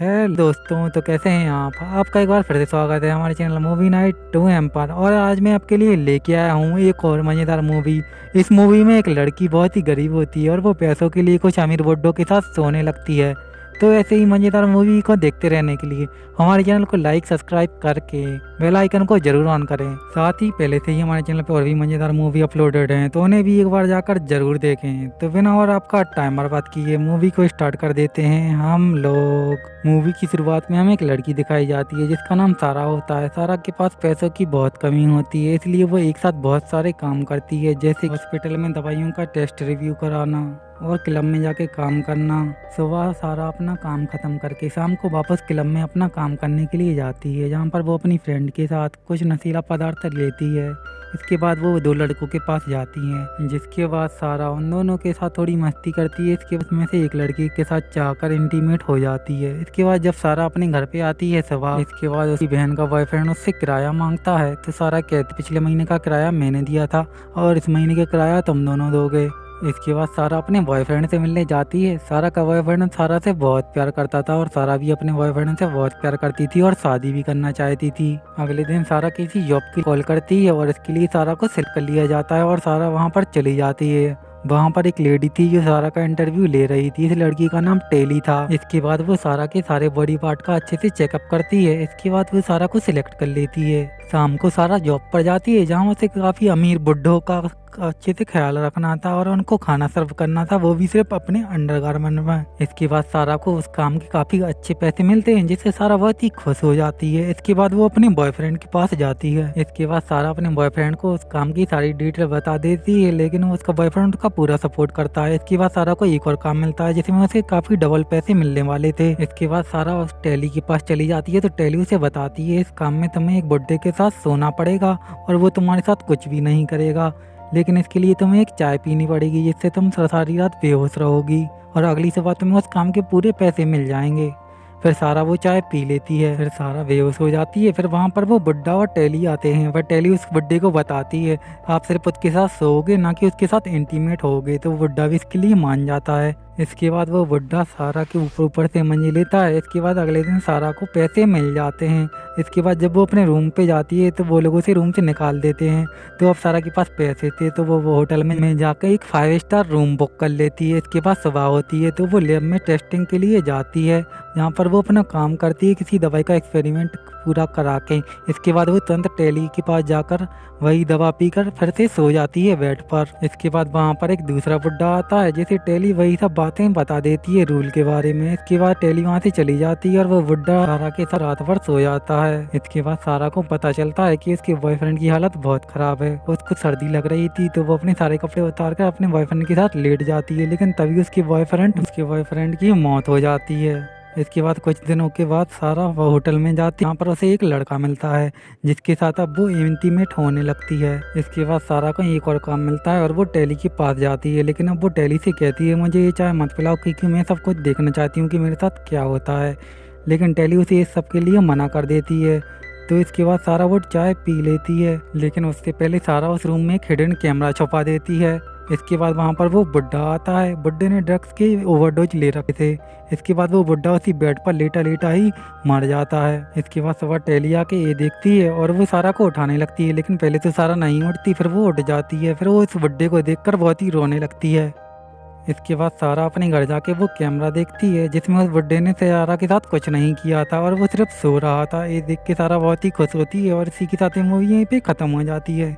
Hello दोस्तों, तो कैसे हैं आप? आपका एक बार फिर से स्वागत है हमारे channel movie night two M पर। और आज मैं आपके लिए लेके आया हूँ एक और मज़ेदार मूवी। इस मूवी में एक लड़की बहुत ही गरीब होती है और वो पैसों के लिए कुछ अमीर बुड्ढों के साथ सोने लगती है। तो ऐसे ही मज़ेदार मूवी को देखते रहने के लिए हमारे चैनल को लाइक सब्सक्राइब करके बेल आइकन को जरूर ऑन करें। साथ ही पहले से ही हमारे चैनल पर और भी मज़ेदार मूवी अपलोडेड हैं, तो उन्हें भी एक बार जाकर जरूर देखें। तो बिना और आपका टाइम बर्बाद किए मूवी को स्टार्ट कर देते हैं हम लोग। मूवी की शुरुआत में हमें एक लड़की दिखाई जाती है जिसका नाम सारा होता है। सारा के पास पैसों की बहुत कमी होती है, इसलिए वो एक साथ बहुत सारे काम करती है, जैसे हॉस्पिटल में दवाइयों का टेस्ट रिव्यू कराना और क्लब में जाके काम करना। सुबह सारा अपना काम खत्म करके शाम को वापस क्लब में अपना काम करने के लिए जाती है, जहाँ पर वो अपनी फ्रेंड के साथ कुछ नशीला पदार्थ लेती है। इसके बाद वो दो लड़कों के पास जाती हैं, जिसके बाद सारा उन दोनों के साथ थोड़ी मस्ती करती है। इसके उसमें से एक लड़की के साथ चाहकर इंटीमेट हो जाती है। इसके बाद जब सारा अपने घर पे आती है सुबह, इसके बाद उसकी बहन का बॉयफ्रेंड उससे किराया मांगता है। तो सारा कहती पिछले महीने का किराया मैंने दिया था और इस महीने का किराया तुम दोनों दोगे। इसके बाद सारा अपने बॉयफ्रेंड से मिलने जाती है। सारा का बॉयफ्रेंड सारा से बहुत प्यार करता था और सारा भी अपने बॉयफ्रेंड से बहुत प्यार करती थी और शादी भी करना चाहती थी। अगले दिन सारा किसी जॉब की कॉल करती है और इसके लिए सारा को सिलेक्ट कर लिया जाता है और सारा वहाँ पर चली जाती है। वहाँ पर एक लेडी थी जो सारा का इंटरव्यू ले रही थी। इस लड़की का नाम टेली था। इसके बाद वो सारा के सारे बॉडी पार्ट का अच्छे से चेकअप करती है। इसके बाद वो सारा को सिलेक्ट कर लेती है। शाम को सारा जॉब पर जाती है, जहाँ से काफी अमीर बुड्ढों का अच्छे से ख्याल रखना था और उनको खाना सर्व करना था, वो भी सिर्फ अपने अंडरगारमेंट में। इसके बाद सारा को उस काम के काफी अच्छे पैसे मिलते हैं, जिससे सारा बहुत ही खुश हो जाती है। इसके बाद वो अपने बॉयफ्रेंड के पास जाती है। इसके बाद सारा अपने बॉयफ्रेंड को उस काम की सारी डिटेल बता देती है, लेकिन उसका बॉयफ्रेंड उसका पूरा सपोर्ट करता है। इसके बाद सारा को एक और काम मिलता है जिसमें उसे काफी डबल पैसे मिलने वाले थे। इसके बाद सारा उस टेली के पास चली जाती है, तो टेली उसे बताती है इस काम में तुम्हें एक बुड्ढे के साथ सोना पड़ेगा और वो तुम्हारे साथ कुछ भी नहीं करेगा, लेकिन इसके लिए तुम्हें एक चाय पीनी पड़ेगी, जिससे तुम सारी रात बेहोश रहोगी और अगली सुबह तुम्हें उस काम के पूरे पैसे मिल जाएंगे। फिर सारा वो चाय पी लेती है। फिर सारा बेहोश हो जाती है। फिर वहाँ पर वो बुड्ढा और टेली आते हैं। वह टेली उस बुड्ढे को बताती है आप सिर्फ उसके साथ सोओगे, ना कि उसके साथ इंटीमेट होगे। तो बुड्ढा भी इसके लिए मान जाता है। इसके बाद वो बुड्ढा सारा के ऊपर ऊपर से मजे लेता है। इसके बाद अगले दिन सारा को पैसे मिल जाते हैं। इसके बाद जब वो अपने रूम पे जाती है तो वो लोग उसे रूम से निकाल देते हैं। तो अब सारा के पास पैसे थे, तो वो होटल में जाकर एक 5 स्टार रूम बुक कर लेती है। इसके बाद सुबह होती है तो वो लैब में टेस्टिंग के लिए जाती है, जहाँ पर वो अपना काम करती है किसी दवाई का एक्सपेरिमेंट पूरा करा के। इसके बाद वो तुरंत टेली के पास जाकर वही दवा पीकर फिर से सो जाती है बेड पर। इसके बाद वहाँ पर एक दूसरा बुड्ढा आता है, जैसे टेली वही सब बातें बता देती है रूल के बारे में। इसके बाद टेली वहाँ से चली जाती है और वो बुड्ढा सारा के साथ रात भर सो जाता है। इसके बाद सारा को पता चलता है कि उसके बॉयफ्रेंड की हालत बहुत खराब है। उसको सर्दी लग रही थी, तो वो अपने सारे कपड़े उतार कर अपने बॉयफ्रेंड के साथ लेट जाती है, लेकिन तभी उसके बॉयफ्रेंड की मौत हो जाती है। इसके बाद कुछ दिनों के बाद सारा वो होटल में जाती है, यहाँ पर उसे एक लड़का मिलता है जिसके साथ अब वो इंटीमेट होने लगती है। इसके बाद सारा को एक और काम मिलता है और वो टेली के पास जाती है, लेकिन अब वो टेली से कहती है मुझे ये चाय मत पिलाओ, क्योंकि मैं सब कुछ देखना चाहती हूँ कि मेरे साथ क्या होता है। लेकिन टेली उसे इस सब के लिए मना कर देती है। तो इसके बाद सारा वो चाय पी लेती है, लेकिन उससे पहले सारा उस रूम में एक हिडन कैमरा छुपा देती है। इसके बाद वहाँ पर वो बुड्ढा आता है। बुड्ढे ने ड्रग्स के ओवरडोज ले रखे थे। इसके बाद वो बुड्ढा उसी बेड पर लेटा लेटा ही मर जाता है। इसके बाद सुबह टेली आके ये देखती है और वो सारा को उठाने लगती है, लेकिन पहले तो सारा नहीं उठती, फिर वो उठ जाती है। फिर वो इस बुड्ढे को देखकर बहुत ही रोने लगती है। इसके बाद सारा अपने घर जाके वो कैमरा देखती है जिसमें उस बुड्ढे ने सारा के साथ कुछ नहीं किया था और वो सिर्फ सो रहा था। ये देख के सारा बहुत ही खुश होती है और इसी के साथ ये मूवी यहीं पे खत्म हो जाती है।